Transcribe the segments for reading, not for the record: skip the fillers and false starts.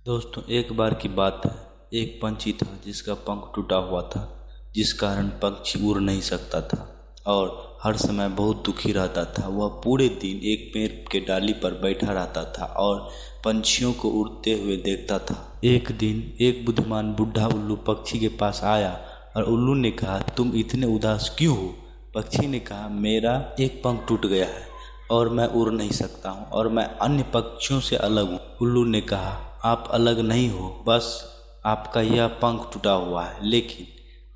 दोस्तों, एक बार की बात है। एक पंछी था जिसका पंख टूटा हुआ था, जिस कारण पक्षी उड़ नहीं सकता था और हर समय बहुत दुखी रहता था। वह पूरे दिन एक पेड़ के डाली पर बैठा रहता था और पंछियों को उड़ते हुए देखता था। एक दिन एक बुद्धिमान बूढ़ा उल्लू पक्षी के पास आया और उल्लू ने कहा, तुम इतने उदास क्यों हो? पक्षी ने कहा, मेरा एक पंख टूट गया है और मैं उड़ नहीं सकता हूँ और मैं अन्य पक्षियों से अलग हूँ। उल्लू ने कहा, आप अलग नहीं हो, बस आपका यह पंख टूटा हुआ है, लेकिन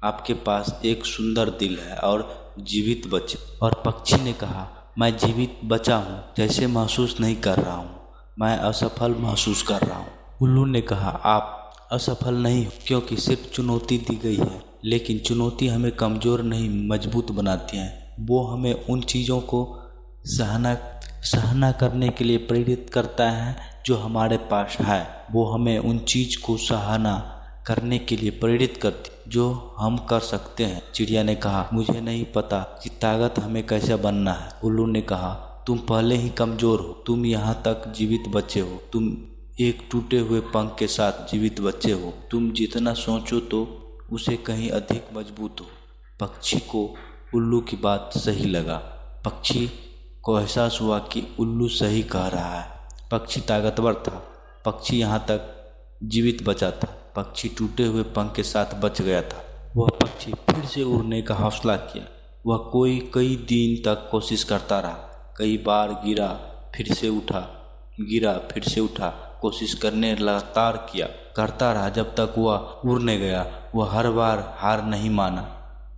आपके पास एक सुंदर दिल है और जीवित बचे। और पक्षी ने कहा, मैं जीवित बचा हूँ जैसे महसूस नहीं कर रहा हूँ, मैं असफल महसूस कर रहा हूँ। उल्लू ने कहा, आप असफल नहीं हो क्योंकि सिर्फ चुनौती दी गई है, लेकिन चुनौती हमें कमज़ोर नहीं मजबूत बनाती है। वो हमें उन चीज़ों को सहना करने के लिए प्रेरित करता है जो हमारे पास है। वो हमें उन चीज़ को सहना करने के लिए प्रेरित करती जो हम कर सकते हैं। चिड़िया ने कहा, मुझे नहीं पता कि ताकत हमें कैसे बनना है। उल्लू ने कहा, तुम पहले ही कमज़ोर हो, तुम यहाँ तक जीवित बचे हो, तुम एक टूटे हुए पंख के साथ जीवित बचे हो, तुम जितना सोचो तो उसे कहीं अधिक मजबूत हो। पक्षी को उल्लू की बात सही लगा। पक्षी को एहसास हुआ कि उल्लू सही कह रहा है। पक्षी ताकतवर था, पक्षी यहाँ तक जीवित बचा था, पक्षी टूटे हुए पंख के साथ बच गया था। वह पक्षी फिर से उड़ने का हौसला किया। वह कई दिन तक कोशिश करता रहा, कई बार गिरा फिर से उठा, कोशिश करने लगातार करता रहा जब तक वह उड़ने गया। वह हर बार हार नहीं माना,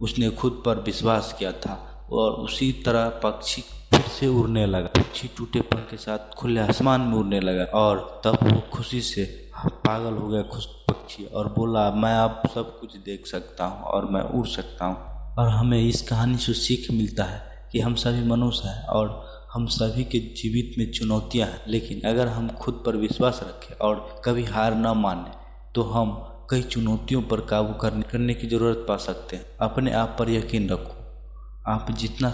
उसने खुद पर विश्वास किया था और उसी तरह पक्षी फिर से उड़ने लगा। पक्षी टूटे पंख के साथ खुले आसमान में उड़ने लगा और तब वो खुशी से पागल हो गया खुश पक्षी और बोला, मैं अब सब कुछ देख सकता हूँ और मैं उड़ सकता हूँ। और हमें इस कहानी से सीख मिलता है कि हम सभी मनुष्य हैं और हम सभी के जीवित में चुनौतियाँ हैं, लेकिन अगर हम खुद पर विश्वास रखें और कभी हार न माने तो हम कई चुनौतियों पर काबू करने की ज़रूरत पा सकते हैं। अपने आप पर यकीन रखो, आप जितना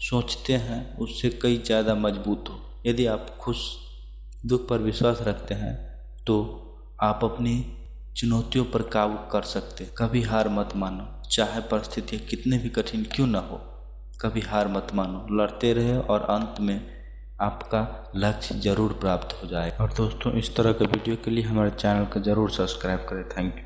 सोचते हैं उससे कई ज़्यादा मजबूत हो। यदि आप खुश दुख पर विश्वास रखते हैं तो आप अपनी चुनौतियों पर काबू कर सकते हैं। कभी हार मत मानो, चाहे परिस्थितियाँ कितने भी कठिन क्यों ना हो, कभी हार मत मानो, लड़ते रहे और अंत में आपका लक्ष्य ज़रूर प्राप्त हो जाएगा। और दोस्तों, इस तरह के वीडियो के लिए हमारे चैनल को ज़रूर सब्सक्राइब करें। Thank you.